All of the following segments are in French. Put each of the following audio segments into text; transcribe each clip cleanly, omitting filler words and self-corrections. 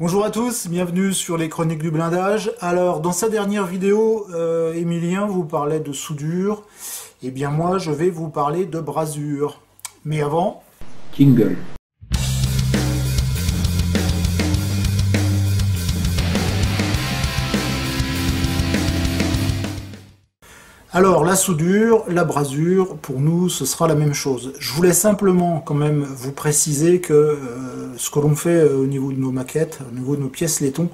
Bonjour à tous, bienvenue sur les Chroniques du blindage. Alors, dans sa dernière vidéo, Emilien vous parlait de soudure. Et bien moi, je vais vous parler de brasure. Mais avant... Jingle. Alors, la soudure, la brasure, pour nous, ce sera la même chose. Je voulais simplement quand même vous préciser que ce que l'on fait au niveau de nos maquettes, au niveau de nos pièces laiton,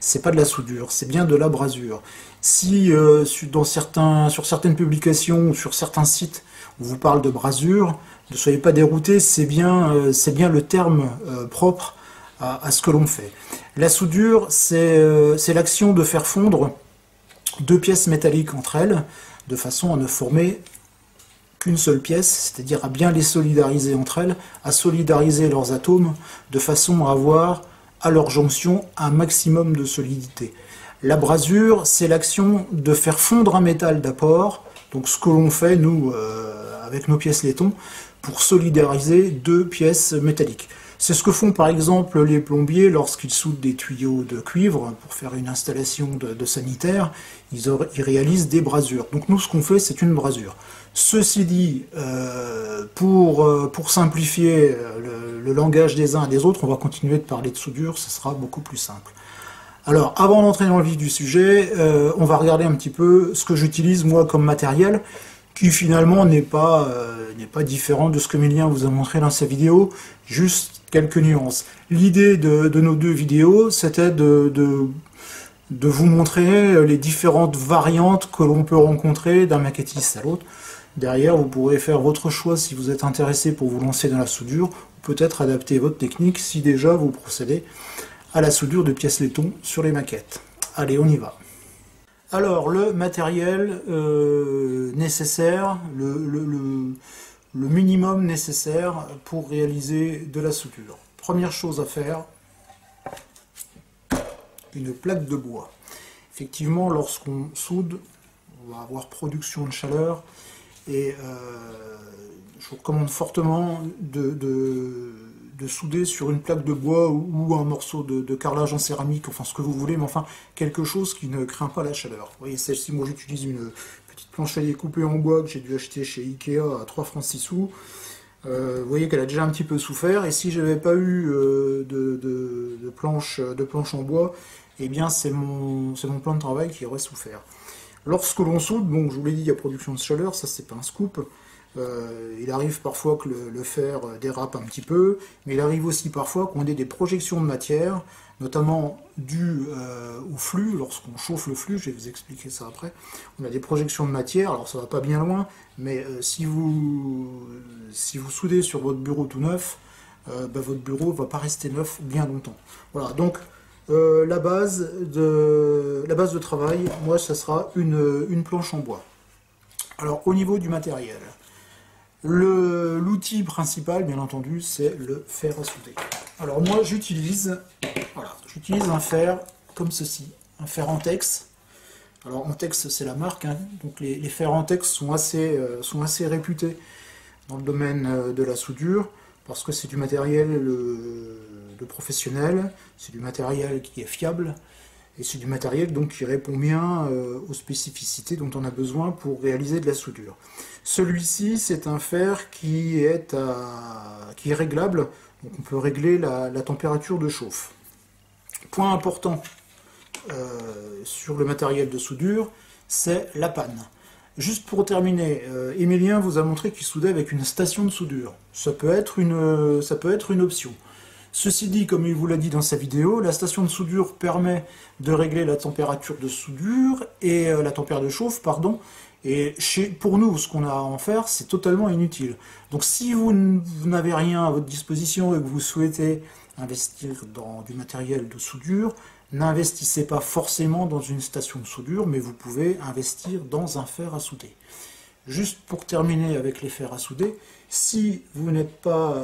c'est pas de la soudure, c'est bien de la brasure. Si sur certaines publications ou sur certains sites, on vous parle de brasure, ne soyez pas déroutés, c'est bien le terme propre à ce que l'on fait. La soudure, c'est l'action de faire fondre deux pièces métalliques entre elles, de façon à ne former qu'une seule pièce, c'est-à-dire à bien les solidariser entre elles, à solidariser leurs atomes, de façon à avoir à leur jonction un maximum de solidité. La brasure, c'est l'action de faire fondre un métal d'apport, donc ce que l'on fait, nous, avec nos pièces laiton, pour solidariser deux pièces métalliques. C'est ce que font par exemple les plombiers lorsqu'ils soudent des tuyaux de cuivre pour faire une installation de sanitaire, ils réalisent des brasures. Donc nous ce qu'on fait c'est une brasure. Ceci dit, pour simplifier le langage des uns et des autres, on va continuer de parler de soudure, ce sera beaucoup plus simple. Alors avant d'entrer dans le vif du sujet, on va regarder un petit peu ce que j'utilise moi comme matériel, qui finalement n'est pas différent de ce que Emilien vous a montré dans sa vidéo, juste quelques nuances. L'idée de nos deux vidéos, c'était de vous montrer les différentes variantes que l'on peut rencontrer d'un maquettiste à l'autre. Derrière, vous pourrez faire votre choix si vous êtes intéressé pour vous lancer dans la soudure, ou peut-être adapter votre technique si déjà vous procédez à la soudure de pièces laiton sur les maquettes. Allez, on y va. Alors, le matériel nécessaire, le minimum nécessaire pour réaliser de la soudure. Première chose à faire, une plaque de bois. Effectivement, lorsqu'on soude, on va avoir production de chaleur et je vous recommande fortement de souder sur une plaque de bois ou un morceau de carrelage en céramique, enfin ce que vous voulez, mais enfin quelque chose qui ne craint pas la chaleur. Vous voyez, celle-ci, moi j'utilise une petite planche à découper en bois que j'ai dû acheter chez Ikea à 3 francs 6 sous. Vous voyez qu'elle a déjà un petit peu souffert, et si je n'avais pas eu de planche en bois, eh bien c'est mon plan de travail qui aurait souffert. Lorsque l'on soude, bon, je vous l'ai dit, il y a production de chaleur, ça c'est pas un scoop. Il arrive parfois que le fer dérape un petit peu, mais il arrive aussi parfois qu'on ait des projections de matière, notamment dues au flux. Lorsqu'on chauffe le flux, je vais vous expliquer ça après, on a des projections de matière, alors ça va pas bien loin, mais si vous soudez sur votre bureau tout neuf, votre bureau va pas rester neuf bien longtemps. Voilà, donc la base de travail, moi ça sera une planche en bois. Alors au niveau du matériel, l'outil principal, bien entendu, c'est le fer à souder. Alors moi, j'utilise un fer comme ceci, un fer Antex. Alors Antex, c'est la marque, hein. Donc les fers Antex sont assez réputés dans le domaine de la soudure, parce que c'est du matériel de professionnel, c'est du matériel qui est fiable, et c'est du matériel donc qui répond bien aux spécificités dont on a besoin pour réaliser de la soudure. Celui-ci, c'est un fer qui est réglable, donc on peut régler la température de chauffe. Point important sur le matériel de soudure, c'est la panne. Juste pour terminer, Emilien vous a montré qu'il soudait avec une station de soudure. Ça peut être une option. Ceci dit, comme il vous l'a dit dans sa vidéo, la station de soudure permet de régler la température de soudure et la température de chauffe, pardon. Et pour nous, ce qu'on a à en faire, c'est totalement inutile. Donc si vous n'avez rien à votre disposition et que vous souhaitez investir dans du matériel de soudure, n'investissez pas forcément dans une station de soudure, mais vous pouvez investir dans un fer à souder. Juste pour terminer avec les fers à souder, si vous n'êtes pas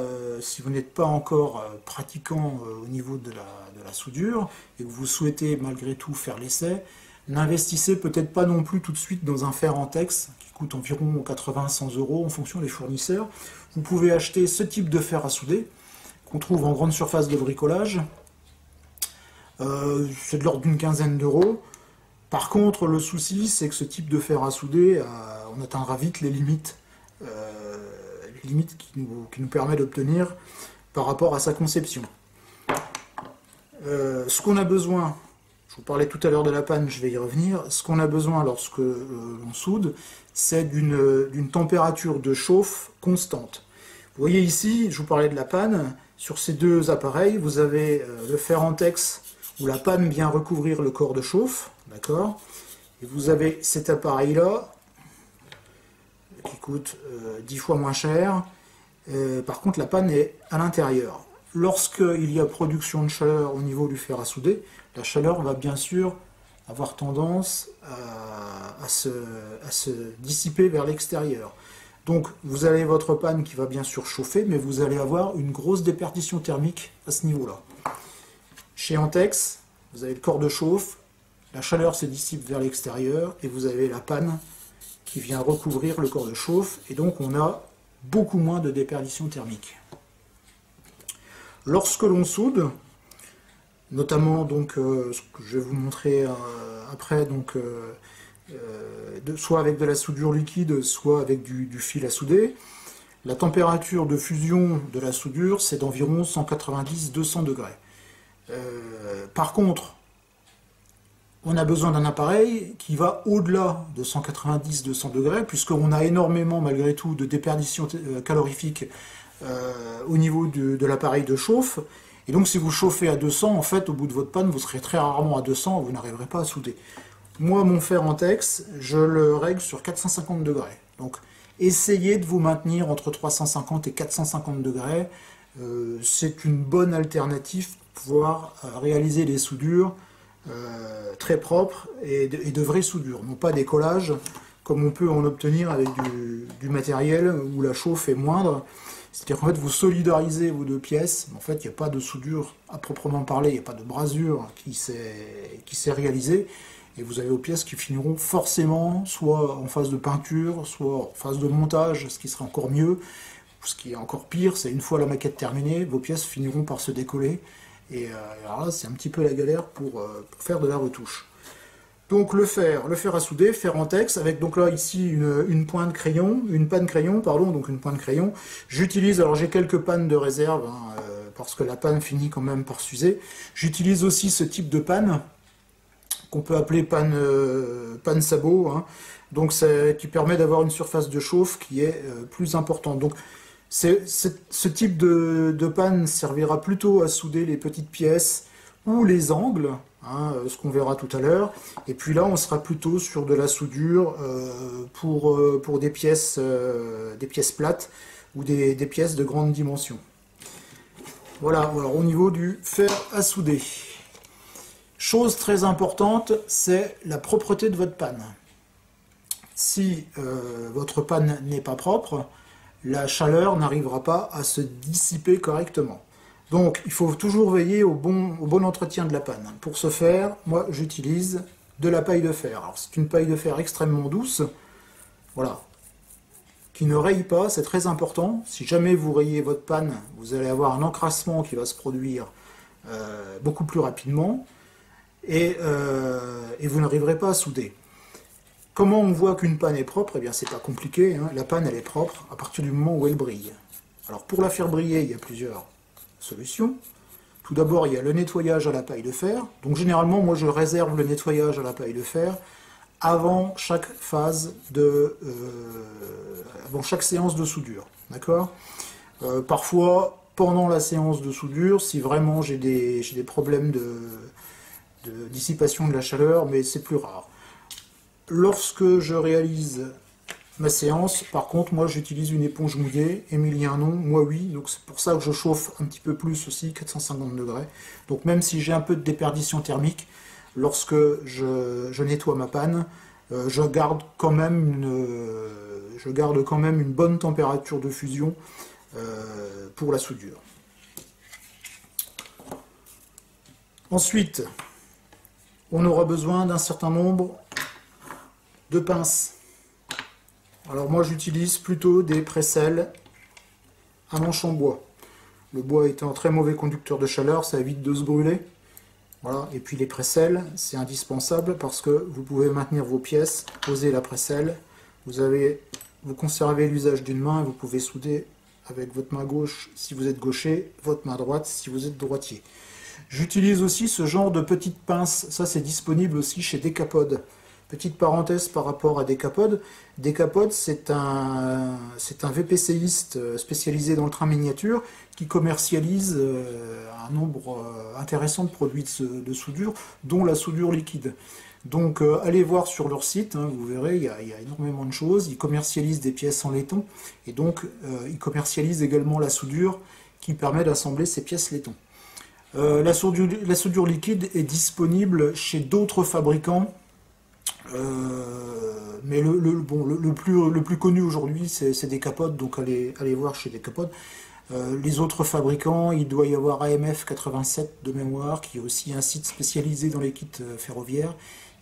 encore pratiquant au niveau de la soudure et que vous souhaitez malgré tout faire l'essai, n'investissez peut-être pas non plus tout de suite dans un fer Antex qui coûte environ 80-100 € en fonction des fournisseurs. Vous pouvez acheter ce type de fer à souder qu'on trouve en grande surface de bricolage. C'est de l'ordre d'une quinzaine d'euros. Par contre, le souci, c'est que ce type de fer à souder, on atteindra vite les limites qui nous permet d'obtenir par rapport à sa conception. Ce qu'on a besoin, je vous parlais tout à l'heure de la panne, je vais y revenir, ce qu'on a besoin lorsque l'on soude, c'est d'une température de chauffe constante. Vous voyez ici, je vous parlais de la panne, sur ces deux appareils, vous avez le fer en tex où la panne vient recouvrir le corps de chauffe, d'accord? Et vous avez cet appareil-là, qui coûte 10 fois moins cher. Par contre, la panne est à l'intérieur. Lorsqu'il y a production de chaleur au niveau du fer à souder, la chaleur va bien sûr avoir tendance à se dissiper vers l'extérieur. Donc, vous avez votre panne qui va bien sûr chauffer, mais vous allez avoir une grosse déperdition thermique à ce niveau-là. Chez Antex, vous avez le corps de chauffe, la chaleur se dissipe vers l'extérieur, et vous avez la panne qui vient recouvrir le corps de chauffe, et donc on a beaucoup moins de déperdition thermique. Lorsque l'on soude, notamment donc ce que je vais vous montrer après, donc soit avec de la soudure liquide, soit avec du fil à souder, la température de fusion de la soudure c'est d'environ 190-200 degrés. Par contre, on a besoin d'un appareil qui va au-delà de 190-200 degrés, puisqu'on a énormément, malgré tout, de déperdition calorifique au niveau de l'appareil de chauffe. Et donc, si vous chauffez à 200, en fait, au bout de votre panne, vous serez très rarement à 200, vous n'arriverez pas à souder. Moi, mon fer en tex, je le règle sur 450 degrés. Donc, essayez de vous maintenir entre 350 et 450 degrés. C'est une bonne alternative pour pouvoir réaliser des soudures très propres et de vraies soudures, non pas des collages comme on peut en obtenir avec du matériel où la chauffe est moindre. C'est-à-dire qu'en fait vous solidarisez vos deux pièces, mais en fait il n'y a pas de soudure à proprement parler, il n'y a pas de brasure qui s'est réalisée, et vous avez vos pièces qui finiront forcément soit en phase de peinture, soit en phase de montage, ce qui serait encore mieux. Ce qui est encore pire, c'est une fois la maquette terminée, vos pièces finiront par se décoller. Et alors là, c'est un petit peu la galère pour faire de la retouche. Donc le fer à souder, fer en tex, avec donc là ici une panne de crayon, pardon, donc une pointe de crayon. J'utilise, alors j'ai quelques pannes de réserve, hein, parce que la panne finit quand même par s'user. J'utilise aussi ce type de panne, qu'on peut appeler panne sabot, hein, donc qui permet d'avoir une surface de chauffe qui est plus importante. Donc ce type de panne servira plutôt à souder les petites pièces ou les angles, hein, ce qu'on verra tout à l'heure. Et puis là, on sera plutôt sur de la soudure pour des pièces plates ou des pièces de grande dimension. Voilà, alors au niveau du fer à souder. Chose très importante, c'est la propreté de votre panne. Si votre panne n'est pas propre, la chaleur n'arrivera pas à se dissiper correctement. Donc il faut toujours veiller au bon entretien de la panne. Pour ce faire, moi j'utilise de la paille de fer. Alors c'est une paille de fer extrêmement douce, voilà, qui ne raye pas, c'est très important. Si jamais vous rayez votre panne, vous allez avoir un encrassement qui va se produire beaucoup plus rapidement, et vous n'arriverez pas à souder. Comment on voit qu'une panne est propre? Eh bien, c'est pas compliqué, hein. La panne, elle est propre à partir du moment où elle brille. Alors, pour la faire briller, il y a plusieurs solutions. Tout d'abord, il y a le nettoyage à la paille de fer. Donc, généralement, moi, je réserve le nettoyage à la paille de fer avant chaque avant chaque séance de soudure. D'accord? Parfois, pendant la séance de soudure, si vraiment j'ai des problèmes de dissipation de la chaleur, mais c'est plus rare. Lorsque je réalise ma séance, par contre, moi j'utilise une éponge mouillée, Emilien non, moi oui, donc c'est pour ça que je chauffe un petit peu plus aussi, 450 degrés. Donc même si j'ai un peu de déperdition thermique, lorsque je nettoie ma panne, je garde quand même une bonne température de fusion pour la soudure. Ensuite, on aura besoin d'un certain nombre de pinces. Alors moi j'utilise plutôt des presselles à manche en bois. Le bois étant un très mauvais conducteur de chaleur, ça évite de se brûler. Voilà. Et puis les pressels, c'est indispensable parce que vous pouvez maintenir vos pièces, poser la presselle, vous conservez l'usage d'une main, vous pouvez souder avec votre main gauche si vous êtes gaucher, votre main droite si vous êtes droitier. J'utilise aussi ce genre de petites pinces, ça c'est disponible aussi chez Decapod. Petite parenthèse par rapport à Decapod. Decapod, c'est un VPCiste spécialisé dans le train miniature qui commercialise un nombre intéressant de produits de soudure, dont la soudure liquide. Donc allez voir sur leur site, hein, vous verrez, il y a énormément de choses. Ils commercialisent des pièces en laiton et donc ils commercialisent également la soudure qui permet d'assembler ces pièces laiton. La soudure liquide est disponible chez d'autres fabricants. Mais le plus connu aujourd'hui c'est Decapod, donc allez voir chez Decapod. Les autres fabricants, il doit y avoir AMF 87 de mémoire, qui est aussi un site spécialisé dans les kits ferroviaires,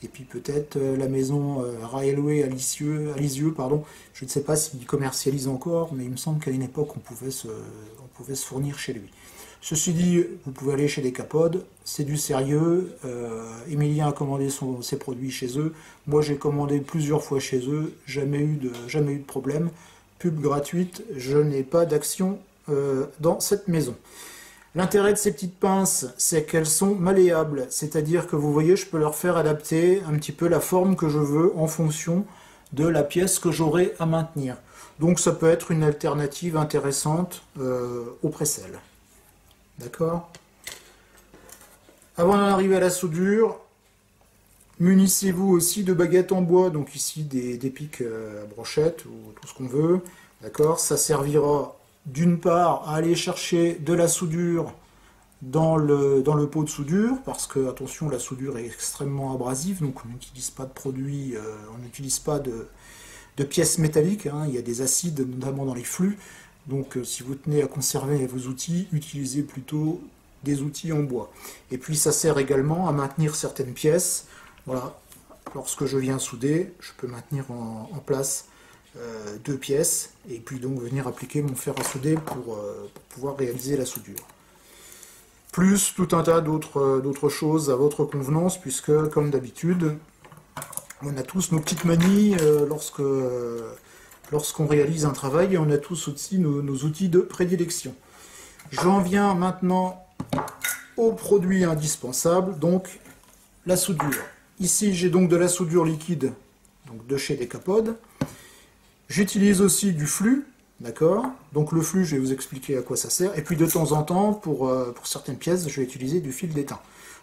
et puis peut-être la maison Railway à Lisieux, pardon. Je ne sais pas s'ils commercialisent encore, mais il me semble qu'à une époque on pouvait se fournir chez lui. Ceci dit, vous pouvez aller chez Decapod, c'est du sérieux. Emilien a commandé ses produits chez eux. Moi, j'ai commandé plusieurs fois chez eux, jamais eu de problème. Pub gratuite, je n'ai pas d'action dans cette maison. L'intérêt de ces petites pinces, c'est qu'elles sont malléables, c'est-à-dire que vous voyez, je peux leur faire adapter un petit peu la forme que je veux en fonction de la pièce que j'aurai à maintenir. Donc ça peut être une alternative intéressante au pressel. D'accord. Avant d'en arriver à la soudure, munissez-vous aussi de baguettes en bois, donc ici des pics à brochette ou tout ce qu'on veut. D'accord. Ça servira d'une part à aller chercher de la soudure dans le pot de soudure, parce que, attention, la soudure est extrêmement abrasive, donc on n'utilise pas de produits, on n'utilise pas de pièces métalliques, hein. Il y a des acides, notamment dans les flux. Donc si vous tenez à conserver vos outils, utilisez plutôt des outils en bois. Et puis ça sert également à maintenir certaines pièces. Voilà, lorsque je viens souder, je peux maintenir en place deux pièces, et puis donc venir appliquer mon fer à souder pour pouvoir réaliser la soudure. Plus tout un tas d'autres choses à votre convenance, puisque comme d'habitude, on a tous nos petites manies lorsqu'on réalise un travail, et on a tous aussi nos outils de prédilection. J'en viens maintenant au produit indispensable, donc la soudure. Ici j'ai donc de la soudure liquide, donc de chez Decapod. J'utilise aussi du flux, d'accord. Donc le flux, je vais vous expliquer à quoi ça sert. Et puis de temps en temps, pour certaines pièces, je vais utiliser du fil d'étain.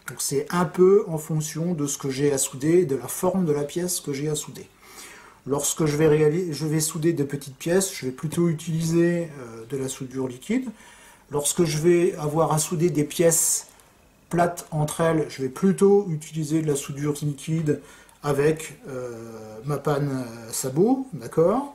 Donc c'est un peu en fonction de ce que j'ai à souder, de la forme de la pièce que j'ai à souder. Lorsque je vais souder de petites pièces, je vais plutôt utiliser de la soudure liquide. Lorsque je vais avoir à souder des pièces plates entre elles, je vais plutôt utiliser de la soudure liquide avec ma panne sabot, d'accord.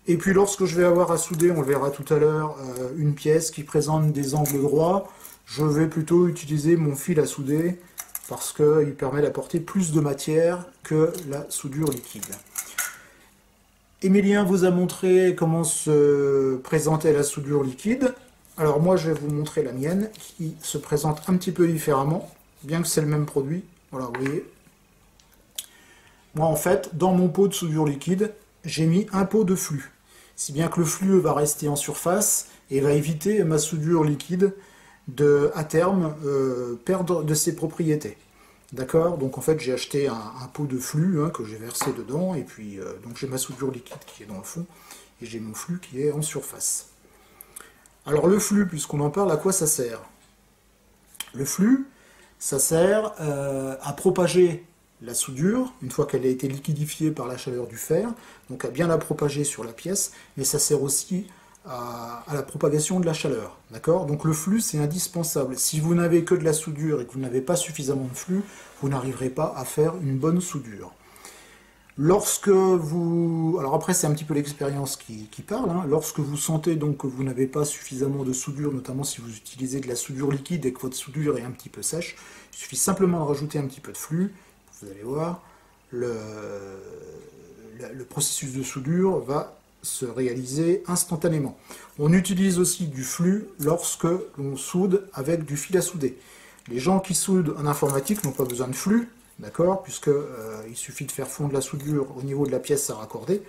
Et puis lorsque je vais avoir à souder, on le verra tout à l'heure, une pièce qui présente des angles droits, je vais plutôt utiliser mon fil à souder, parce qu'il permet d'apporter plus de matière que la soudure liquide. Emilien vous a montré comment se présentait la soudure liquide. Alors moi je vais vous montrer la mienne, qui se présente un petit peu différemment, bien que c'est le même produit. Voilà, vous voyez. Moi en fait, dans mon pot de soudure liquide, j'ai mis un pot de flux. Si bien que le flux va rester en surface et va éviter ma soudure liquide à terme perdre de ses propriétés. D'accord. Donc en fait j'ai acheté un pot de flux que j'ai versé dedans, et puis donc j'ai ma soudure liquide qui est dans le fond et j'ai mon flux qui est en surface. Alors le flux, puisqu'on en parle, à quoi ça sert? Le flux, ça sert à propager la soudure une fois qu'elle a été liquidifiée par la chaleur du fer, donc à bien la propager sur la pièce, mais ça sert aussi à la propagation de la chaleur. D'accord. Donc le flux, c'est indispensable. Si vous n'avez que de la soudure et que vous n'avez pas suffisamment de flux, vous n'arriverez pas à faire une bonne soudure. Lorsque vous... Alors après, c'est un petit peu l'expérience qui parle. Hein. Lorsque vous sentez donc que vous n'avez pas suffisamment de soudure, notamment si vous utilisez de la soudure liquide et que votre soudure est un petit peu sèche, il suffit simplement de rajouter un petit peu de flux. Vous allez voir, le processus de soudure va se réaliser instantanément. On utilise aussi du flux lorsque l'on soude avec du fil à souder. Les gens qui soudent en informatique n'ont pas besoin de flux, d'accord, puisque il suffit de faire fondre la soudure au niveau de la pièce à raccorder,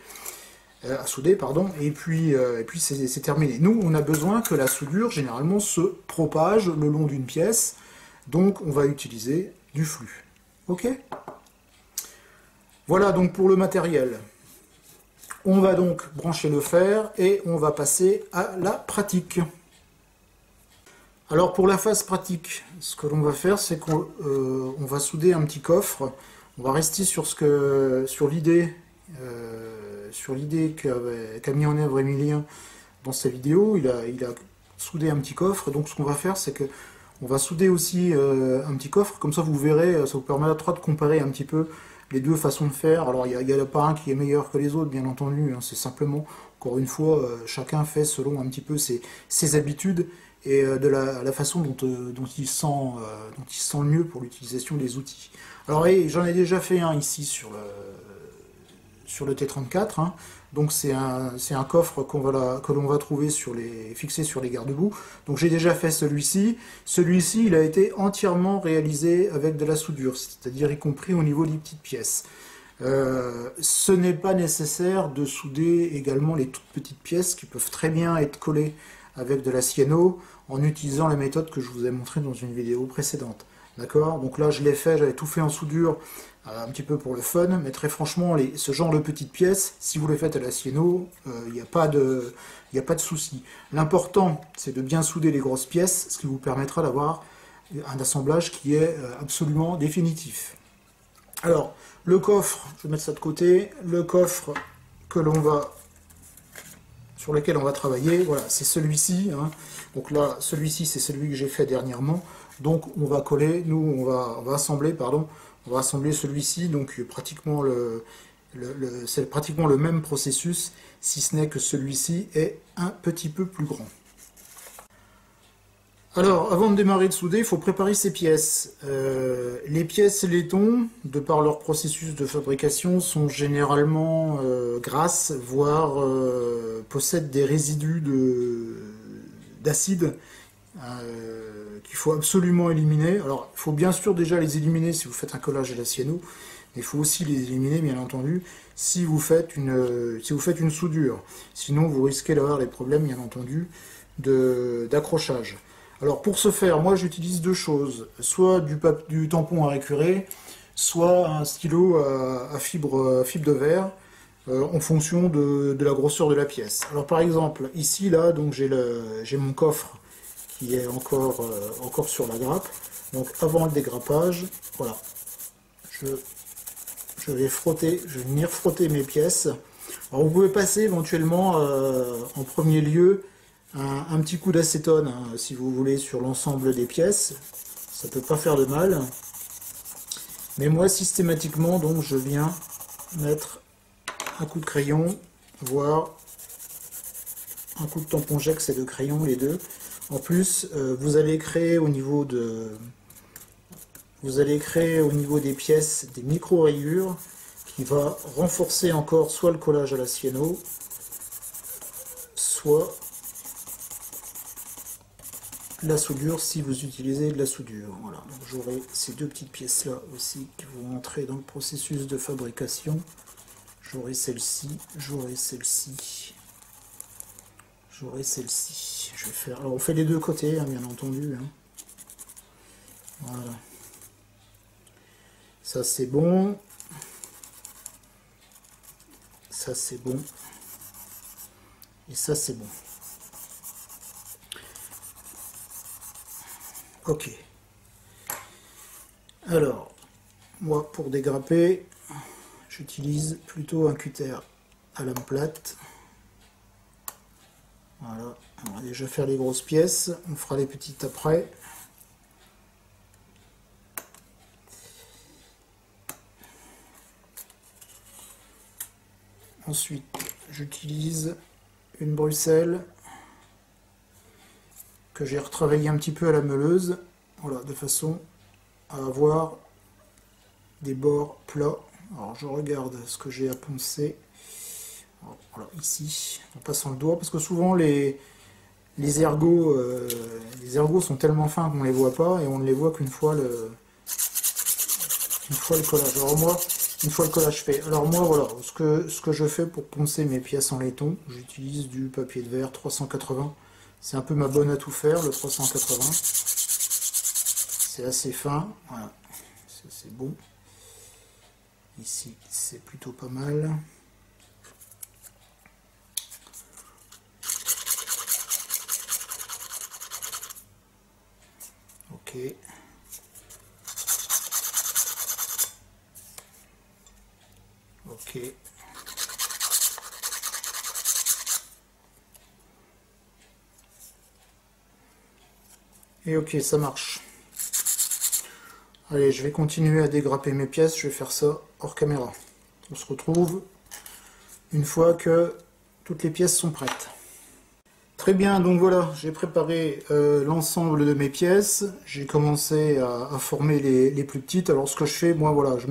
à souder, pardon, et puis c'est terminé. Nous, on a besoin que la soudure, généralement, se propage le long d'une pièce, donc on va utiliser du flux. Ok? Voilà donc pour le matériel. On va donc brancher le fer et on va passer à la pratique. Alors pour la phase pratique, ce que l'on va faire, c'est qu'on va souder un petit coffre. On va rester sur l'idée qu'a mis en œuvre Emilien dans sa vidéo. Il a soudé un petit coffre. Donc ce qu'on va faire, c'est que on va souder aussi un petit coffre. Comme ça, vous verrez, ça vous permettra de comparer un petit peu les deux façons de faire. Alors il n'y a pas un qui est meilleur que les autres, bien entendu. Hein. C'est simplement, encore une fois, chacun fait selon un petit peu ses habitudes et de la façon dont il sent le mieux pour l'utilisation des outils. Alors j'en ai déjà fait un ici sur le T34, hein. Donc c'est un coffre que l'on va trouver fixé sur les garde-boue. Donc j'ai déjà fait celui-ci. Celui-ci, il a été entièrement réalisé avec de la soudure, c'est-à-dire y compris au niveau des petites pièces. Ce n'est pas nécessaire de souder également les toutes petites pièces qui peuvent très bien être collées avec de la cyano en utilisant la méthode que je vous ai montrée dans une vidéo précédente. D'accord? Donc là je l'ai fait, j'avais tout fait en soudure un petit peu pour le fun, mais très franchement ce genre de petites pièces, si vous les faites à la cyano, il n'y a pas de souci. L'important c'est de bien souder les grosses pièces, ce qui vous permettra d'avoir un assemblage qui est absolument définitif. Alors le coffre, je vais mettre ça de côté, le coffre sur lequel on va travailler, voilà, c'est celui-ci, hein. Donc là, celui-ci, c'est celui que j'ai fait dernièrement. Donc on va coller, on va assembler celui-ci, donc pratiquement c'est pratiquement le même processus, si ce n'est que celui-ci est un petit peu plus grand. Alors, avant de démarrer de souder, il faut préparer ces pièces. Les pièces laiton, de par leur processus de fabrication, sont généralement grasses, voire possèdent des résidus d'acide qu'il faut absolument éliminer. Alors, il faut bien sûr déjà les éliminer si vous faites un collage à la cyano, mais il faut aussi les éliminer, bien entendu, si vous faites une soudure. Sinon, vous risquez d'avoir des problèmes, bien entendu, d'accrochage. Alors pour ce faire, moi j'utilise deux choses, soit du tampon à récurer, soit un stylo à fibre de verre, en fonction de la grosseur de la pièce. Alors par exemple, ici là, donc j'ai mon coffre qui est encore sur la grappe. Donc avant le dégrappage, voilà, je vais venir frotter mes pièces. Alors vous pouvez passer éventuellement en premier lieu un petit coup d'acétone, hein, si vous voulez, sur l'ensemble des pièces. Ça peut pas faire de mal. Mais moi, systématiquement, donc, je viens mettre un coup de crayon, voire un coup de tampon Jex et de crayon, les deux. En plus, vous allez créer au niveau des pièces des micro-rayures qui va renforcer encore soit le collage à la cyano, soit la soudure si vous utilisez de la soudure. Voilà, donc j'aurai ces deux petites pièces là aussi qui vont entrer dans le processus de fabrication. J'aurai celle-ci, j'aurai celle-ci, j'aurai celle-ci. Je vais faire. Alors on fait les deux côtés, hein, bien entendu. Hein. Voilà. Ça c'est bon. Ça c'est bon. Et ça c'est bon. Ok. Alors, moi pour dégrapper, j'utilise plutôt un cutter à lame plate. Voilà, on va déjà faire les grosses pièces, on fera les petites après. Ensuite, j'utilise une Bruxelles que j'ai retravaillé un petit peu à la meuleuse, voilà, de façon à avoir des bords plats. Alors je regarde ce que j'ai à poncer. Voilà, ici, en passant le doigt, parce que souvent les les ergots sont tellement fins qu'on ne les voit pas et on ne les voit qu'une fois le collage. Alors moi, une fois le collage fait. Alors moi voilà, ce que je fais pour poncer mes pièces en laiton, j'utilise du papier de verre 380. C'est un peu ma bonne à tout faire, le 380. C'est assez fin, voilà, c'est bon. Ici, c'est plutôt pas mal. Ok. Ok. Et ok, ça marche. Allez, je vais continuer à dégrapper mes pièces, je vais faire ça hors caméra. On se retrouve une fois que toutes les pièces sont prêtes. Très bien, donc voilà, j'ai préparé l'ensemble de mes pièces. J'ai commencé à former les plus petites. Alors ce que je fais, moi voilà, je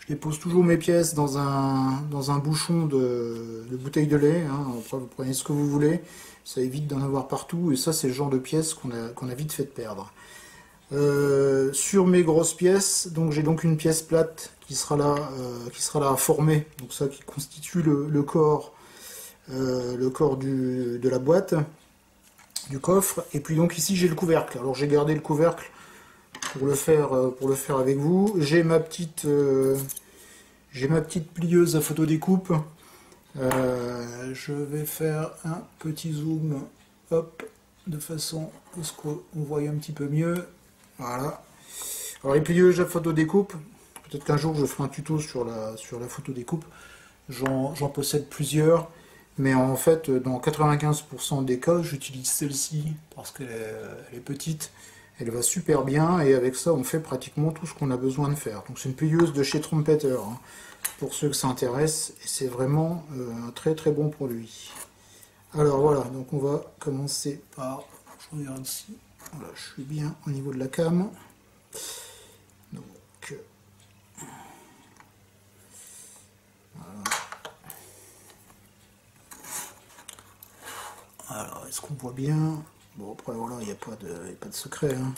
dépose toujours mes pièces dans un bouchon de bouteille de lait. Hein. Après, vous prenez ce que vous voulez, ça évite d'en avoir partout. Et ça, c'est le genre de pièces qu'on a vite fait de perdre. Sur mes grosses pièces, donc j'ai donc une pièce plate qui sera là à former. Donc ça qui constitue le corps de la boîte, du coffre. Et puis donc ici j'ai le couvercle. Alors j'ai gardé le couvercle pour le faire avec vous. J'ai ma petite plieuse à photodécoupe. Je vais faire un petit zoom, hop, de façon à ce qu'on voit un petit peu mieux. Voilà. Alors les plieuses à photodécoupe, peut-être qu'un jour je ferai un tuto sur la photodécoupe. J'en possède plusieurs. Mais en fait, dans 95% des cas, j'utilise celle-ci parce qu'elle est petite, elle va super bien et avec ça, on fait pratiquement tout ce qu'on a besoin de faire. Donc c'est une plieuse de chez Trumpeter, hein, pour ceux que ça intéresse, et c'est vraiment un très très bon produit. Alors voilà, donc on va commencer par, je regarde ici, voilà, je suis bien au niveau de la cam. Donc, voilà. Alors, est-ce qu'on voit bien? Bon, après, voilà, il n'y a pas de secret. Hein.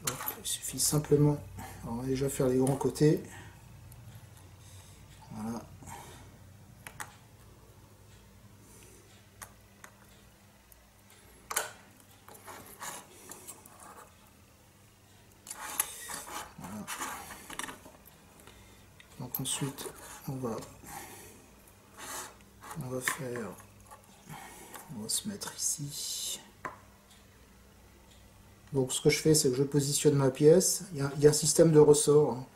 Donc, il suffit simplement, on va déjà faire les grands côtés. Voilà. Voilà. Donc ensuite, on va se mettre ici. Donc ce que je fais, c'est que je positionne ma pièce. Il y a un système de ressort. Hein.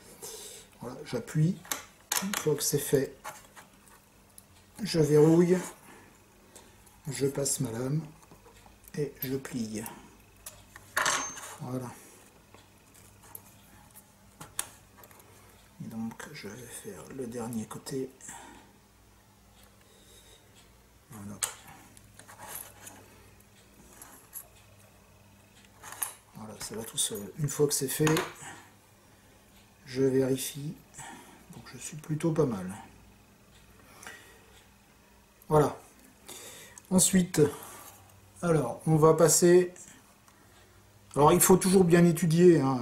Voilà, j'appuie. Une fois que c'est fait, je verrouille, je passe ma lame et je plie. Voilà. Et donc je vais faire le dernier côté. Voilà. Voilà, ça va tout seul. Une fois que c'est fait, je vérifie. Donc je suis plutôt pas mal. Voilà. Ensuite, alors on va passer. Alors il faut toujours bien étudier hein,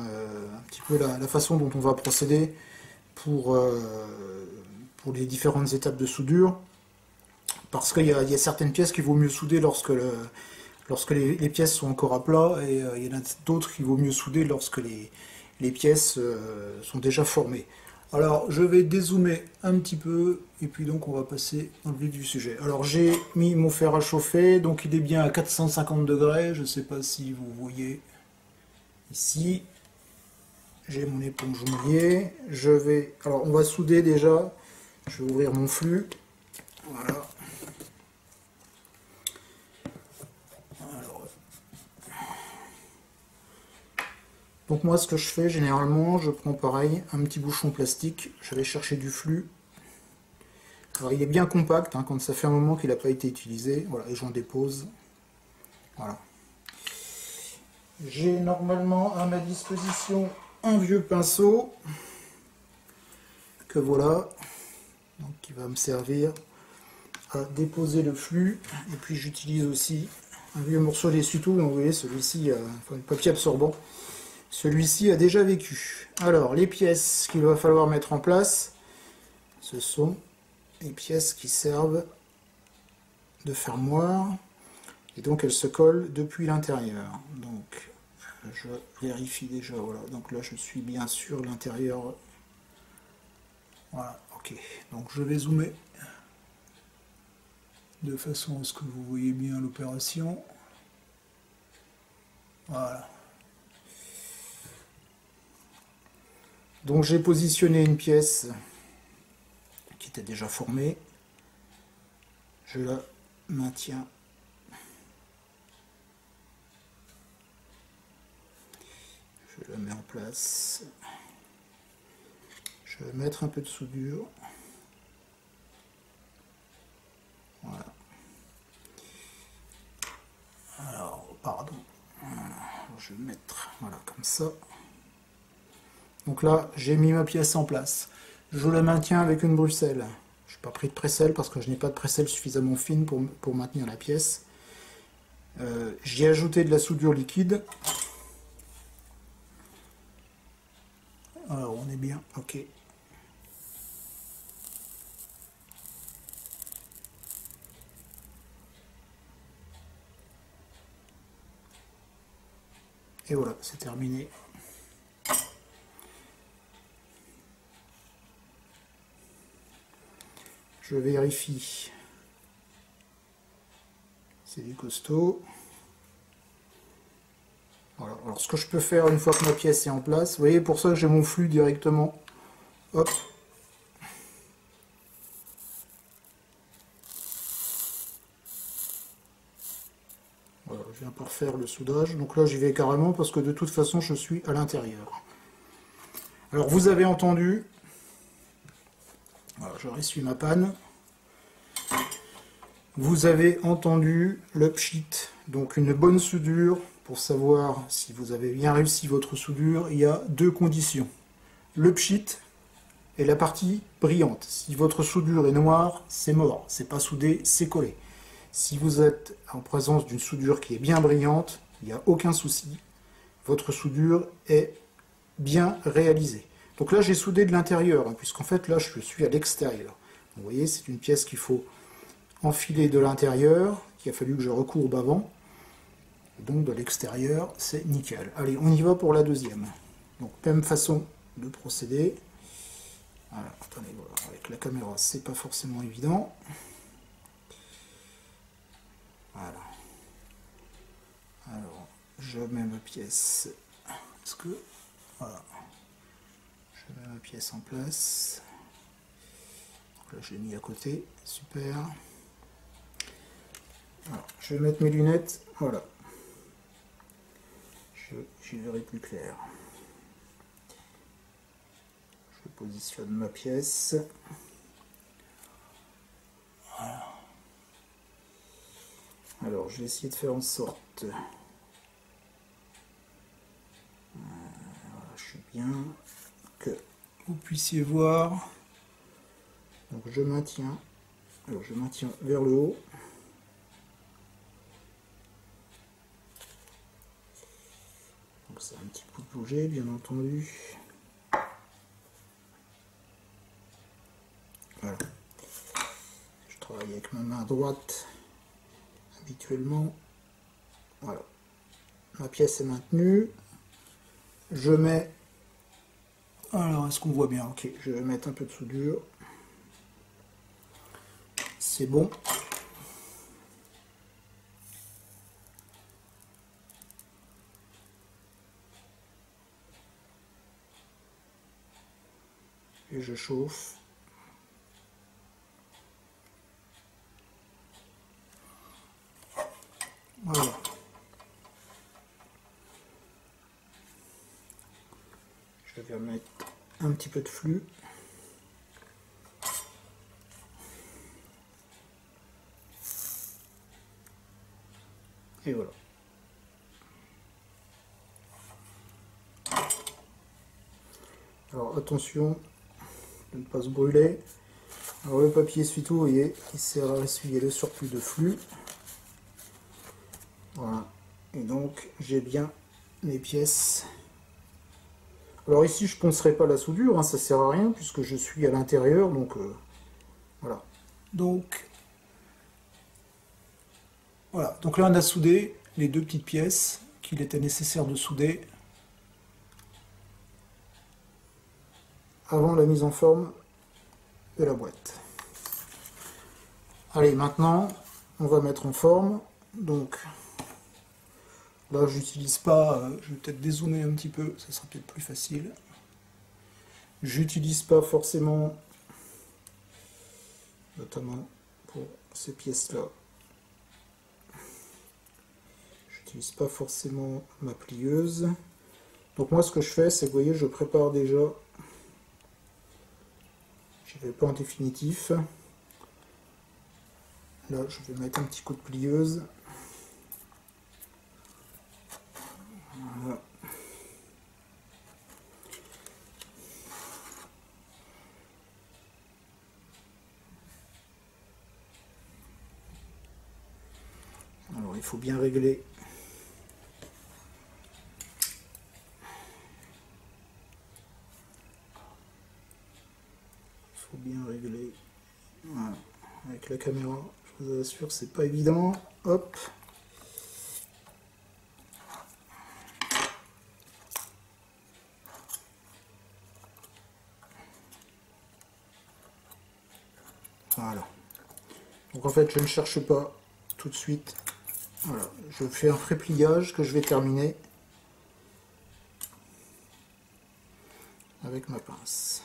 un petit peu la façon dont on va procéder pour les différentes étapes de soudure. Parce qu'il y a certaines pièces qu'il vaut mieux souder lorsque les pièces sont encore à plat, et il y en a d'autres qu'il vaut mieux souder lorsque les pièces sont déjà formées. Alors je vais dézoomer un petit peu, et puis donc on va passer dans le vif du sujet. Alors j'ai mis mon fer à chauffer, donc il est bien à 450 degrés, je ne sais pas si vous voyez ici. J'ai mon éponge mouillée, alors on va souder déjà, je vais ouvrir mon flux, voilà. Donc moi ce que je fais généralement, je prends pareil un petit bouchon plastique, je vais chercher du flux. Alors il est bien compact, hein, quand ça fait un moment qu'il n'a pas été utilisé, voilà, et j'en dépose. Voilà. J'ai normalement à ma disposition un vieux pinceau, que voilà, donc qui va me servir à déposer le flux. Et puis j'utilise aussi un vieux morceau d'essuie-tout. Donc vous voyez, celui-ci, enfin, le papier absorbant. Celui-ci a déjà vécu. Alors, les pièces qu'il va falloir mettre en place, ce sont les pièces qui servent de fermoir. Et donc, elles se collent depuis l'intérieur. Donc, je vérifie déjà. Voilà. Donc là, je suis bien sûr l'intérieur. Voilà, ok. Donc, je vais zoomer de façon à ce que vous voyez bien l'opération. Voilà. Donc j'ai positionné une pièce qui était déjà formée. Je la maintiens. Je la mets en place. Je vais mettre un peu de soudure. Voilà. Alors, pardon. Je vais mettre, voilà, comme ça. Donc là, j'ai mis ma pièce en place. Je la maintiens avec une bruxelle. Je n'ai pas pris de presselle parce que je n'ai pas de presselle suffisamment fine pour maintenir la pièce. J'y ai ajouté de la soudure liquide. Alors, on est bien, ok. Et voilà, c'est terminé. Je vérifie. C'est du costaud. Voilà. Alors ce que je peux faire une fois que ma pièce est en place, vous voyez, pour ça que j'ai mon flux directement. Hop. Voilà, je viens pour faire le soudage. Donc là j'y vais carrément parce que de toute façon je suis à l'intérieur. Alors vous avez entendu. Voilà, je ressuie ma panne. Vous avez entendu le pchit, donc une bonne soudure. Pour savoir si vous avez bien réussi votre soudure, il y a deux conditions. Le pchit et la partie brillante. Si votre soudure est noire, c'est mort, c'est pas soudé, c'est collé. Si vous êtes en présence d'une soudure qui est bien brillante, il n'y a aucun souci. Votre soudure est bien réalisée. Donc là, j'ai soudé de l'intérieur, hein, puisqu'en fait, là, je suis à l'extérieur. Vous voyez, c'est une pièce qu'il faut enfiler de l'intérieur, qu'il a fallu que je recourbe avant. Donc de l'extérieur, c'est nickel. Allez, on y va pour la deuxième. Donc même façon de procéder. Voilà, attendez, voilà, avec la caméra, c'est pas forcément évident. Voilà. Alors, je mets ma pièce. Est-ce que... Voilà. Je mets ma pièce en place. Donc là, je l'ai mis à côté. Super. Alors, je vais mettre mes lunettes. Voilà. J'y verrai plus clair. Je positionne ma pièce. Voilà. Alors, je vais essayer de faire en sorte. Voilà, je suis bien. Que vous puissiez voir. Donc, je maintiens. Alors, je maintiens vers le haut. Donc, ça a un petit peu bougé, bien entendu. Voilà. Je travaille avec ma main droite habituellement. Voilà. Ma pièce est maintenue. Je mets... Alors, est-ce qu'on voit bien? Ok, je vais mettre un peu de soudure. C'est bon. Et je chauffe. Voilà. Je vais mettre un petit peu de flux. Et voilà. Alors attention de ne pas se brûler. Alors le papier essuie-tout, vous voyez, il sert à essuyer le surplus de flux. Voilà. Et donc j'ai bien mes pièces. Alors ici je ne poncerai pas la soudure, hein, ça sert à rien puisque je suis à l'intérieur, donc voilà. Donc voilà, donc là on a soudé les deux petites pièces qu'il était nécessaire de souder avant la mise en forme de la boîte. Allez, maintenant on va mettre en forme. Donc là j'utilise pas, je vais peut-être dézoomer un petit peu, ça sera peut-être plus facile. J'utilise pas forcément, notamment pour ces pièces là, j'utilise pas forcément ma plieuse. Donc moi ce que je fais, c'est que vous voyez, je prépare déjà, je vais pas en définitif. Là je vais mettre un petit coup de plieuse. Voilà. Alors il faut bien régler. Il faut bien régler. Voilà. Avec la caméra, je vous assure, c'est pas évident. Hop. Voilà. Donc en fait, je ne cherche pas tout de suite. Voilà. Je fais un pré-pliage que je vais terminer avec ma pince.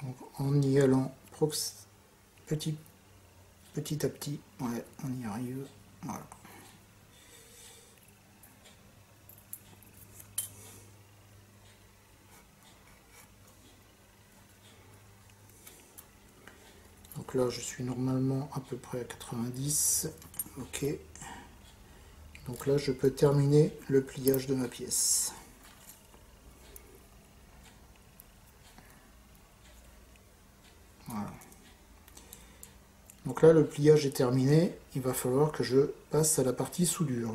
Donc, en y allant petit à petit, ouais, on y arrive. Voilà. Donc là, je suis normalement à peu près à 90. Ok. Donc là, je peux terminer le pliage de ma pièce. Voilà. Donc là, le pliage est terminé. Il va falloir que je passe à la partie soudure.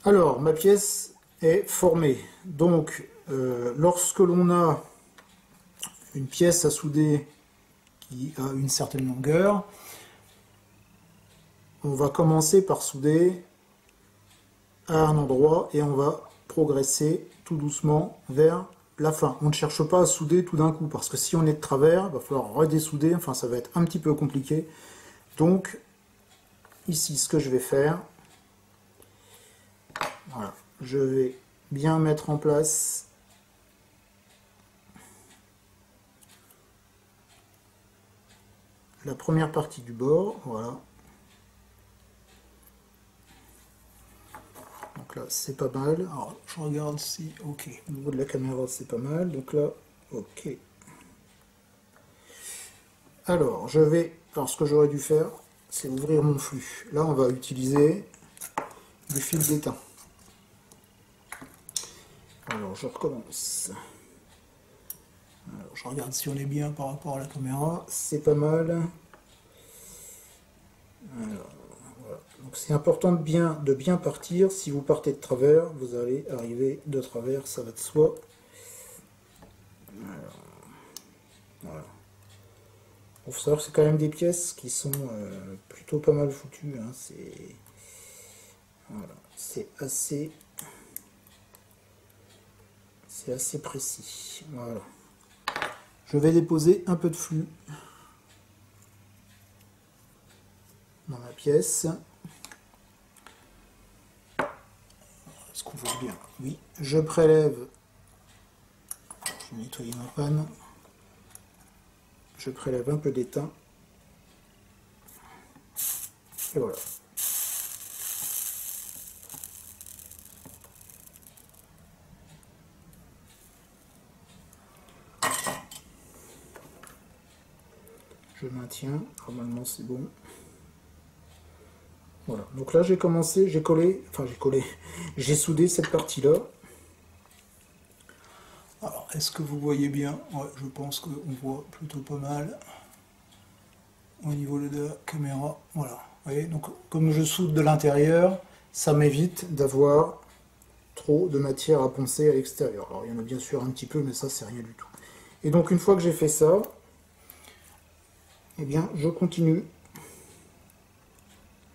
Alors, ma pièce est formée. Donc, lorsque l'on a une pièce à souder qui a une certaine longueur, on va commencer par souder à un endroit et on va progresser tout doucement vers la fin. On ne cherche pas à souder tout d'un coup parce que si on est de travers, il va falloir redessouder, enfin ça va être un petit peu compliqué. Donc ici ce que je vais faire, voilà, je vais bien mettre en place la première partie du bord, voilà. Donc là c'est pas mal. Alors je regarde si, ok, au niveau de la caméra c'est pas mal, donc là, ok. Alors ce que j'aurais dû faire, c'est ouvrir mon flux. Là on va utiliser du fil d'étain. Alors je recommence. Alors, je regarde si on est bien par rapport à la caméra, c'est pas mal. Alors, voilà. Donc c'est important de bien partir. Si vous partez de travers, vous allez arriver de travers, ça va de soi. Alors, voilà. Il faut savoir que c'est quand même des pièces qui sont plutôt pas mal foutues. Hein. C'est assez précis. Voilà. Je vais déposer un peu de flux dans ma pièce. Est-ce qu'on voit bien? Oui. Je prélève. Je vais nettoyer ma panne. Je prélève un peu d'étain. Et voilà. Je maintiens, normalement c'est bon. Voilà, donc là j'ai commencé, j'ai collé, j'ai soudé cette partie-là. Alors, est-ce que vous voyez bien? Ouais, je pense qu'on voit plutôt pas mal au niveau de la caméra. Voilà, vous voyez, donc comme je soude de l'intérieur, ça m'évite d'avoir trop de matière à poncer à l'extérieur. Alors, il y en a bien sûr un petit peu, mais ça, c'est rien du tout. Et donc, une fois que j'ai fait ça, eh bien, je continue.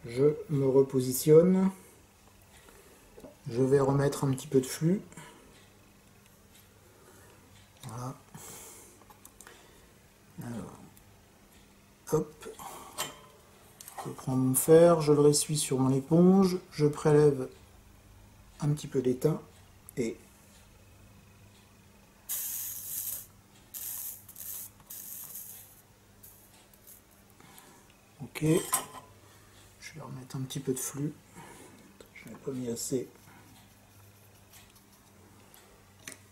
Je me repositionne. Je vais remettre un petit peu de flux. Voilà. Alors, hop. Je prends mon fer, je le ressuie sur mon éponge, je prélève un petit peu d'étain et ok. Je vais remettre un petit peu de flux. Je n'ai pas mis assez.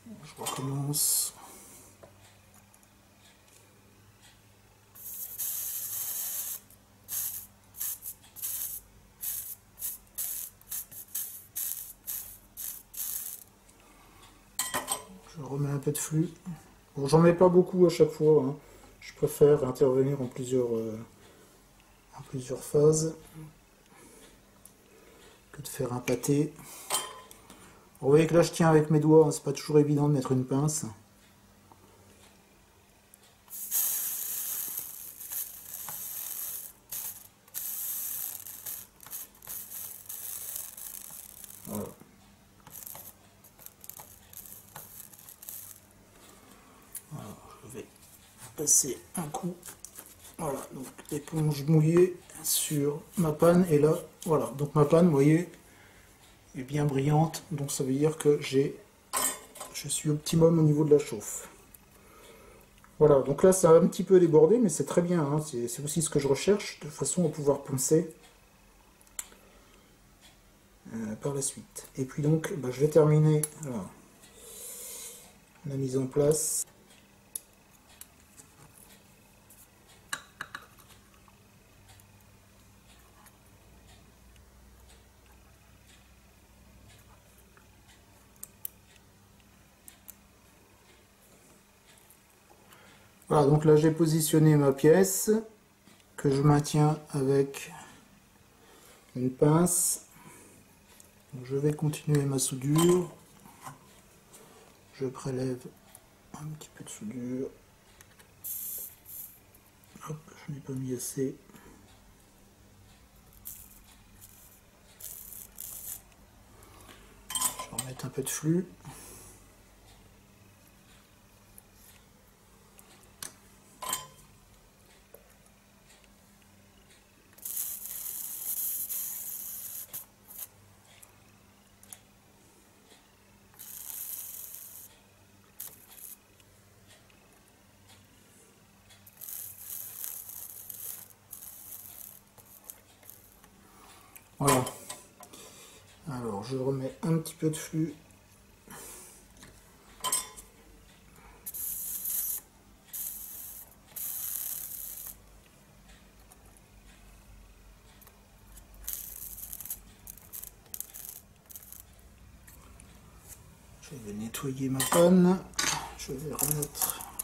Je recommence. Je remets un peu de flux. Bon, j'en mets pas beaucoup à chaque fois, hein. Je préfère intervenir en plusieurs phases que de faire un pâté. Vous voyez que là je tiens avec mes doigts, hein, c'est pas toujours évident de mettre une pince. Voilà. Alors, je vais passer un coup. Voilà, donc éponge mouillée sur ma panne, et là, voilà, donc ma panne, vous voyez, est bien brillante, donc ça veut dire que je suis optimum au niveau de la chauffe. Voilà, donc là ça a un petit peu débordé, mais c'est très bien, hein, c'est aussi ce que je recherche, de façon à pouvoir poncer par la suite. Et puis donc, bah, je vais terminer la mise en place. Voilà, donc là j'ai positionné ma pièce que je maintiens avec une pince. Donc, je vais continuer ma soudure. Je prélève un petit peu de soudure. Hop, je n'ai pas mis assez. Je vais remettre un peu de flux. Voilà. Alors, je remets un petit peu de flux. Je vais nettoyer ma panne. Je vais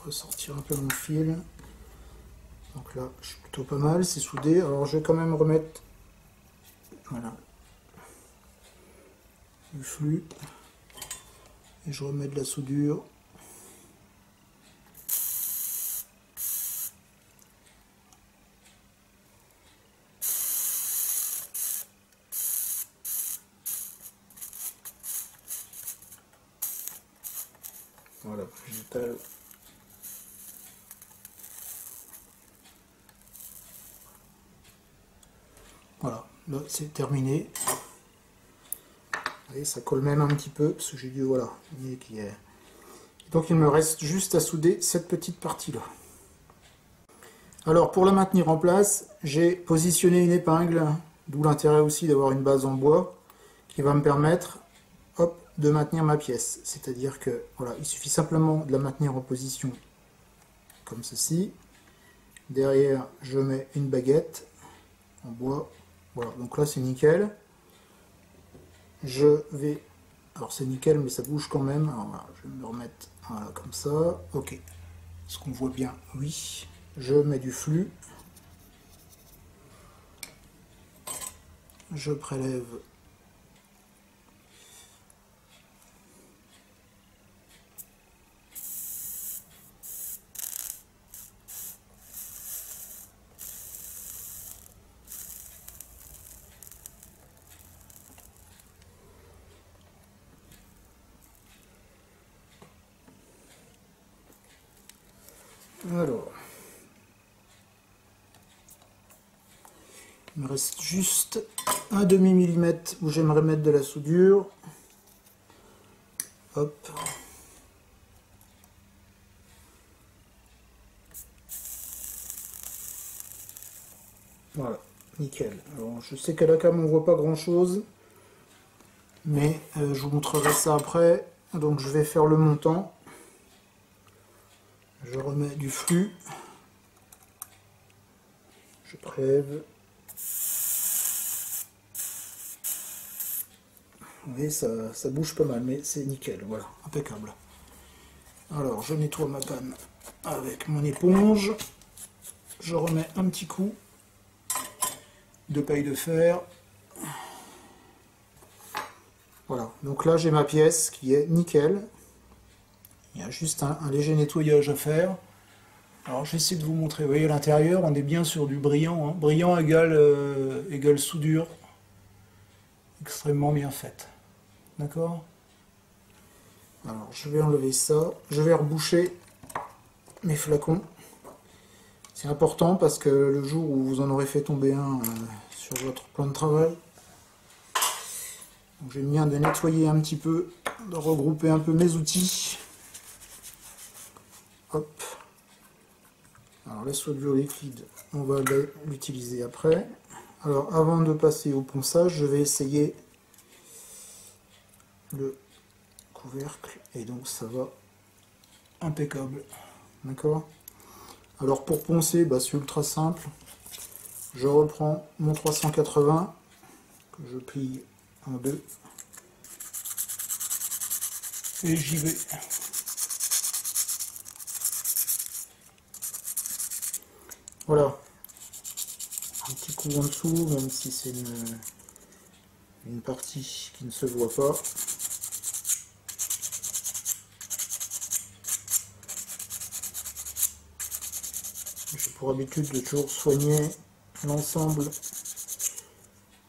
ressortir un peu mon fil. Donc là, je suis plutôt pas mal, c'est soudé. Alors, je vais quand même remettre, voilà, du flux. Et je remets de la soudure. Voilà, j'étale. Voilà, là c'est terminé. Vous voyez, ça colle même un petit peu, parce que j'ai dû, voilà, qui est. Donc il me reste juste à souder cette petite partie-là. Alors pour la maintenir en place, j'ai positionné une épingle, d'où l'intérêt aussi d'avoir une base en bois, qui va me permettre, hop, de maintenir ma pièce. C'est-à-dire que, voilà, il suffit simplement de la maintenir en position comme ceci. Derrière, je mets une baguette en bois. Voilà, donc là c'est nickel. Je vais... Alors c'est nickel, mais ça bouge quand même. Alors voilà, je vais me remettre voilà, comme ça. Ok. Est-ce qu'on voit bien? Oui. Je mets du flux. Je prélève. Alors, il me reste juste un demi-millimètre où j'aimerais mettre de la soudure. Hop. Voilà, nickel. Alors, je sais qu'à la cam on voit pas grand chose, mais je vous montrerai ça après. Donc je vais faire le montant. Je remets du flux. Je prélève. Vous voyez, ça bouge pas mal, mais c'est nickel, voilà, impeccable. Alors, je nettoie ma panne avec mon éponge. Je remets un petit coup de paille de fer. Voilà, donc là j'ai ma pièce qui est nickel. Il y a juste un léger nettoyage à faire. Alors j'essaie de vous montrer, vous voyez à l'intérieur, on est bien sur du brillant. Hein. Brillant égale soudure. Extrêmement bien faite. D'accord? Alors je vais enlever ça. Je vais reboucher mes flacons. C'est important parce que le jour où vous en aurez fait tomber un sur votre plan de travail, j'aime bien de nettoyer un petit peu, de regrouper un peu mes outils. Hop. Alors la soudure liquide, on va l'utiliser après. Alors avant de passer au ponçage, je vais essayer le couvercle et donc ça va impeccable. D'accord? Alors pour poncer, bah, c'est ultra simple. Je reprends mon 380 que je plie en deux et j'y vais. Voilà, un petit coup en dessous, même si c'est une partie qui ne se voit pas. J'ai pour habitude de toujours soigner l'ensemble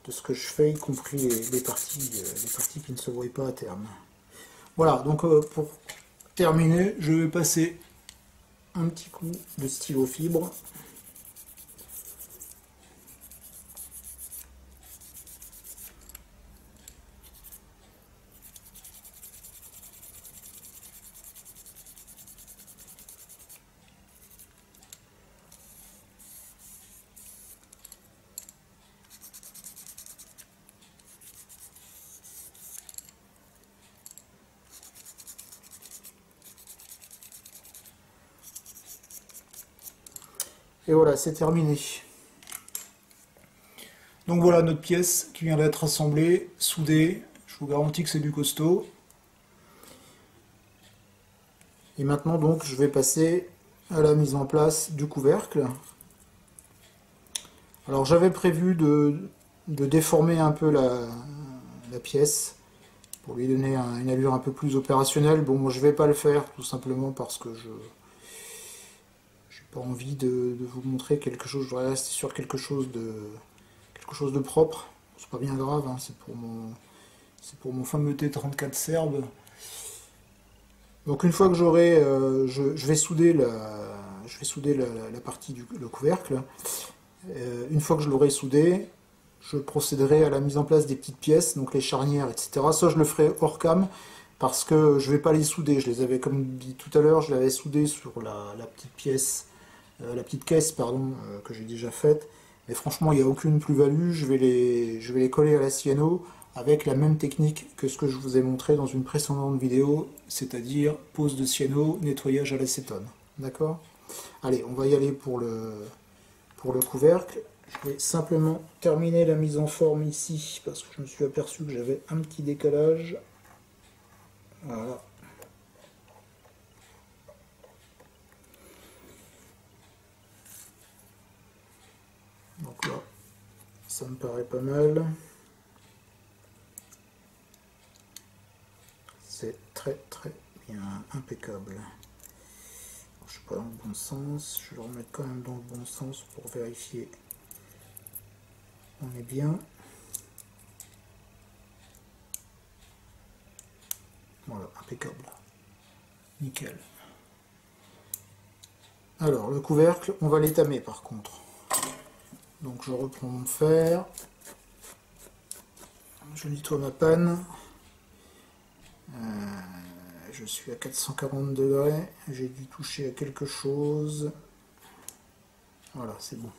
de ce que je fais, y compris les parties qui ne se voient pas à terme. Voilà, donc pour terminer, je vais passer un petit coup de stylo fibre. Et voilà, c'est terminé. Donc voilà notre pièce qui vient d'être assemblée, soudée. Je vous garantis que c'est du costaud. Et maintenant donc je vais passer à la mise en place du couvercle. Alors j'avais prévu de déformer un peu la pièce pour lui donner une allure un peu plus opérationnelle. Bon, moi je vais pas le faire tout simplement parce que je n'ai pas envie de vous montrer quelque chose. Je voudrais rester sur quelque chose de propre. C'est pas bien grave, hein, c'est pour mon fameux T34 Serbe. Donc une fois que j'aurai, je vais souder la partie le couvercle. Une fois que je l'aurai soudé, je procéderai à la mise en place des petites pièces, donc les charnières, etc. Ça, je le ferai hors cam, parce que je ne vais pas les souder. Je les avais, comme dit tout à l'heure, je l'avais soudé sur la petite pièce, la petite caisse, pardon, que j'ai déjà faite. Mais franchement, il n'y a aucune plus-value. Je vais les coller à la cyano avec la même technique que ce que je vous ai montré dans une précédente vidéo, c'est-à-dire pose de cyano, nettoyage à l'acétone. D'accord ? Allez, on va y aller pour le couvercle. Je vais simplement terminer la mise en forme ici, parce que je me suis aperçu que j'avais un petit décalage. Voilà. Donc là, ça me paraît pas mal. C'est très bien, impeccable. Alors, je suis pas dans le bon sens, je vais le remettre quand même dans le bon sens pour vérifier. On est bien. Voilà, impeccable. Nickel. Alors, le couvercle, on va l'étamer par contre. Donc je reprends mon fer. Je nettoie ma panne. Je suis à 440 degrés. J'ai dû toucher à quelque chose. Voilà, c'est bon.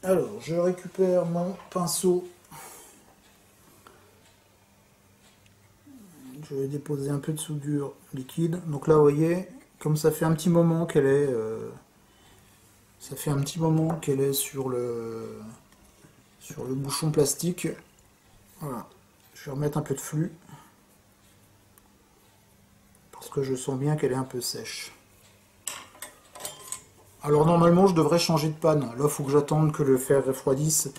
Alors, je récupère mon pinceau. Je vais déposer un peu de soudure liquide. Donc là, vous voyez, comme ça fait un petit moment qu'elle est, sur le bouchon plastique. Voilà. Je vais remettre un peu de flux parce que je sens bien qu'elle est un peu sèche. Alors normalement, je devrais changer de panne. Là, il faut que j'attende que le fer refroidisse.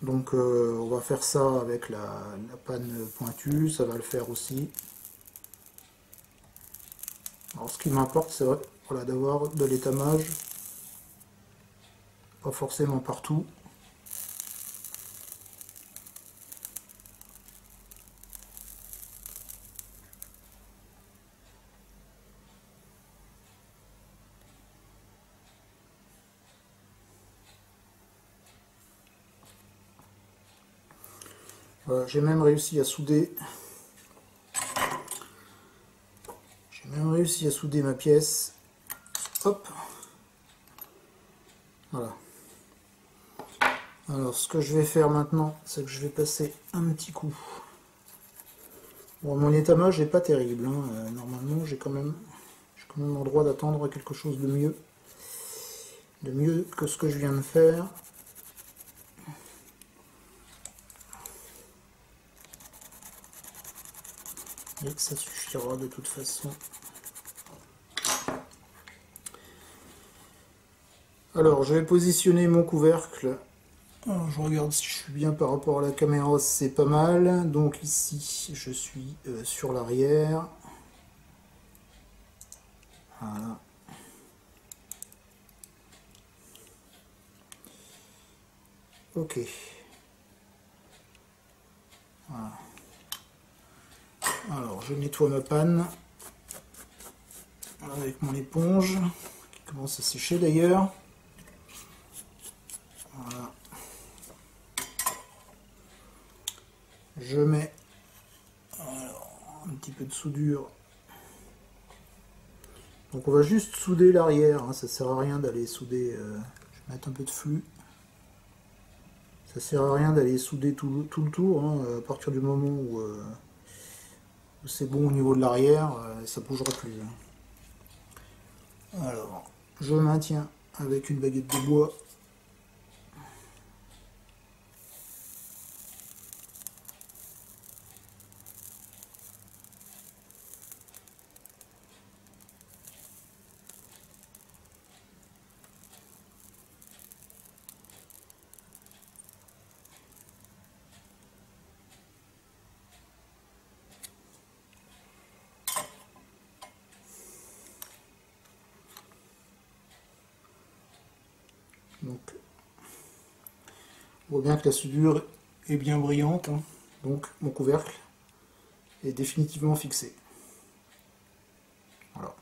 Donc, on va faire ça avec la panne pointue. Ça va le faire aussi. Alors ce qui m'importe, c'est voilà, d'avoir de l'étamage, pas forcément partout. Voilà, j'ai même réussi à souder. Ma pièce. Hop. Voilà. Alors ce que je vais faire maintenant, c'est que je vais passer un petit coup. Bon, mon étamage n'est pas terrible. Hein. Normalement, j'ai quand même le droit d'attendre quelque chose de mieux. De mieux que ce que je viens de faire. Et ça suffira de toute façon. Alors, je vais positionner mon couvercle. Alors, je regarde si je suis bien par rapport à la caméra, c'est pas mal. Donc ici, je suis sur l'arrière. Voilà. Ok. Voilà. Alors, je nettoie ma panne avec mon éponge, qui commence à sécher d'ailleurs. Voilà. Je mets un petit peu de soudure. Donc on va juste souder l'arrière, hein, ça sert à rien d'aller souder, je vais mettre un peu de flux. Ça sert à rien d'aller souder tout le tour, hein, à partir du moment où c'est bon au niveau de l'arrière, ça bougera plus. Alors, je maintiens avec une baguette de bois. Donc, on voit bien que la soudure est bien brillante, hein. Donc mon couvercle est définitivement fixé. Voilà.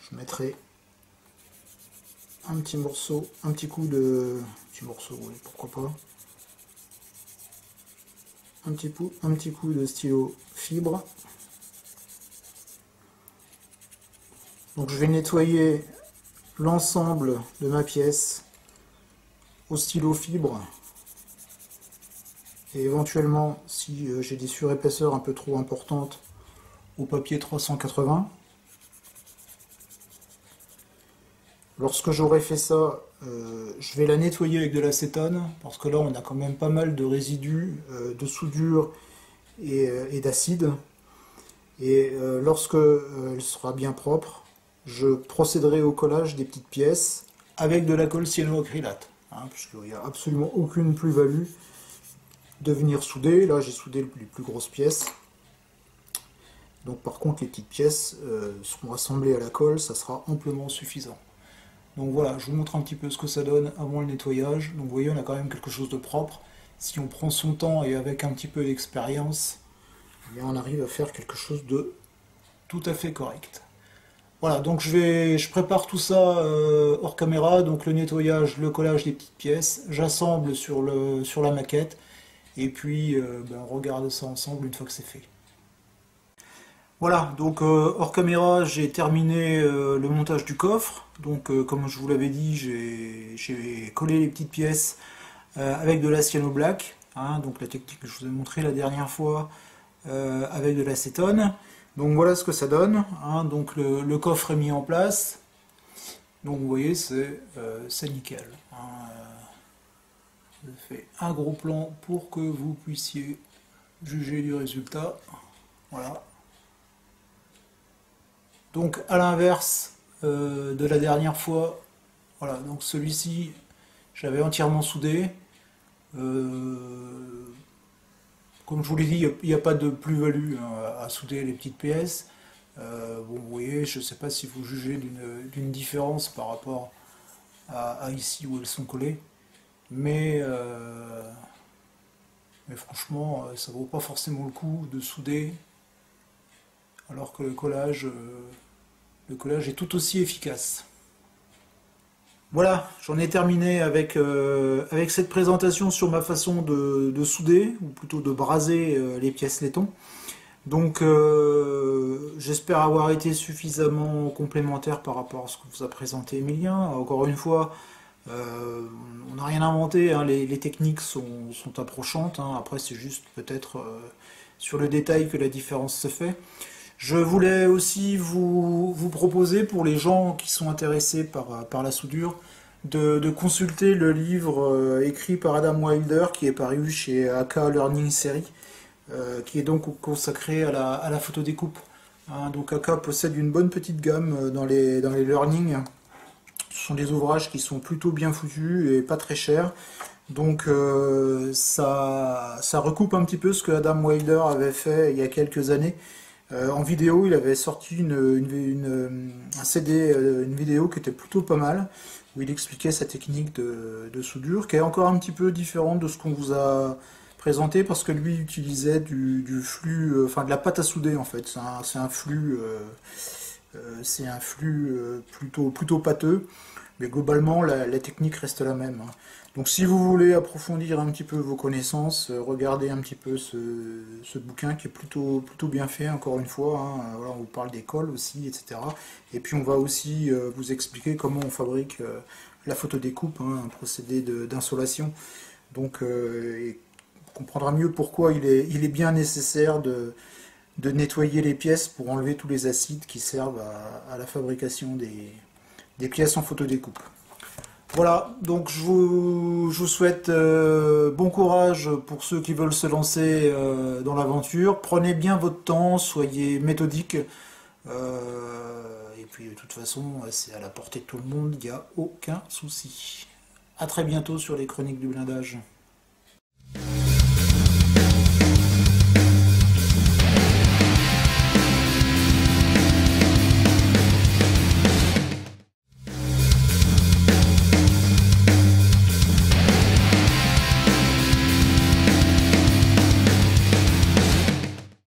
Je mettrai un petit morceau, un petit coup de... petit morceau, oui, pourquoi pas. Un petit coup de stylo fibre. Donc je vais nettoyer l'ensemble de ma pièce au stylo fibre. et éventuellement, si j'ai des surépaisseurs un peu trop importantes, au papier 380. Lorsque j'aurai fait ça, je vais la nettoyer avec de l'acétone, parce que là on a quand même pas mal de résidus de soudure et d'acide. Et lorsque elle sera bien propre, je procéderai au collage des petites pièces avec de la colle cyanoacrylate, hein, puisqu'il n'y a absolument aucune plus-value de venir souder. Là j'ai soudé les plus grosses pièces. Donc par contre les petites pièces seront assemblées à la colle, ça sera amplement suffisant. Donc voilà, je vous montre un petit peu ce que ça donne avant le nettoyage. Donc vous voyez, on a quand même quelque chose de propre. Si on prend son temps et avec un petit peu d'expérience, eh on arrive à faire quelque chose de tout à fait correct. Voilà, donc je prépare tout ça hors caméra, donc le nettoyage, le collage des petites pièces, j'assemble sur la maquette, et puis on regarde ça ensemble une fois que c'est fait. Voilà, donc hors caméra, j'ai terminé le montage du coffre. Donc comme je vous l'avais dit, j'ai collé les petites pièces avec de la cyano black, hein, donc la technique que je vous ai montré la dernière fois, avec de l'acétone. Donc voilà ce que ça donne, hein. Donc le coffre est mis en place. Donc vous voyez, c'est nickel, hein. Je fais un gros plan pour que vous puissiez juger du résultat. Voilà. Donc à l'inverse de la dernière fois, voilà, donc celui-ci, j'avais entièrement soudé. Comme je vous l'ai dit, il n'y a pas de plus-value, hein, à souder les petites pièces. Bon, vous voyez, je ne sais pas si vous jugez d'une différence par rapport à ici où elles sont collées, mais franchement, ça vaut pas forcément le coup de souder, alors que le collage est tout aussi efficace. Voilà, j'en ai terminé avec cette présentation sur ma façon de souder, ou plutôt de braser les pièces laiton. Donc j'espère avoir été suffisamment complémentaire par rapport à ce que vous a présenté Emilien. Encore une fois, on n'a rien inventé, hein, les techniques sont approchantes, hein. Après c'est juste peut-être sur le détail que la différence se fait. Je voulais aussi vous proposer, pour les gens qui sont intéressés par la soudure, de consulter le livre écrit par Adam Wilder qui est paru chez AK Learning Series, qui est donc consacré à la photodécoupe, hein. Donc AK possède une bonne petite gamme dans les learning. Ce sont des ouvrages qui sont plutôt bien foutus et pas très chers. Donc ça recoupe un petit peu ce que Adam Wilder avait fait il y a quelques années. En vidéo, il avait sorti un CD, une vidéo qui était plutôt pas mal, où il expliquait sa technique de soudure, qui est encore un petit peu différente de ce qu'on vous a présenté, parce que lui utilisait du flux, enfin de la pâte à souder en fait. C'est un flux, plutôt pâteux, mais globalement la technique reste la même, hein. Donc si vous voulez approfondir un petit peu vos connaissances, regardez un petit peu ce bouquin qui est plutôt bien fait, encore une fois, hein. Voilà, on vous parle des colles aussi, etc. Et puis on va aussi vous expliquer comment on fabrique la photodécoupe, hein, un procédé d'insolation. Donc on comprendra mieux pourquoi il est bien nécessaire de nettoyer les pièces pour enlever tous les acides qui servent à la fabrication des pièces en photodécoupe. Voilà, donc je vous souhaite bon courage pour ceux qui veulent se lancer dans l'aventure. Prenez bien votre temps, soyez méthodique. Et puis de toute façon, c'est à la portée de tout le monde, il n'y a aucun souci. A très bientôt sur les chroniques du blindage.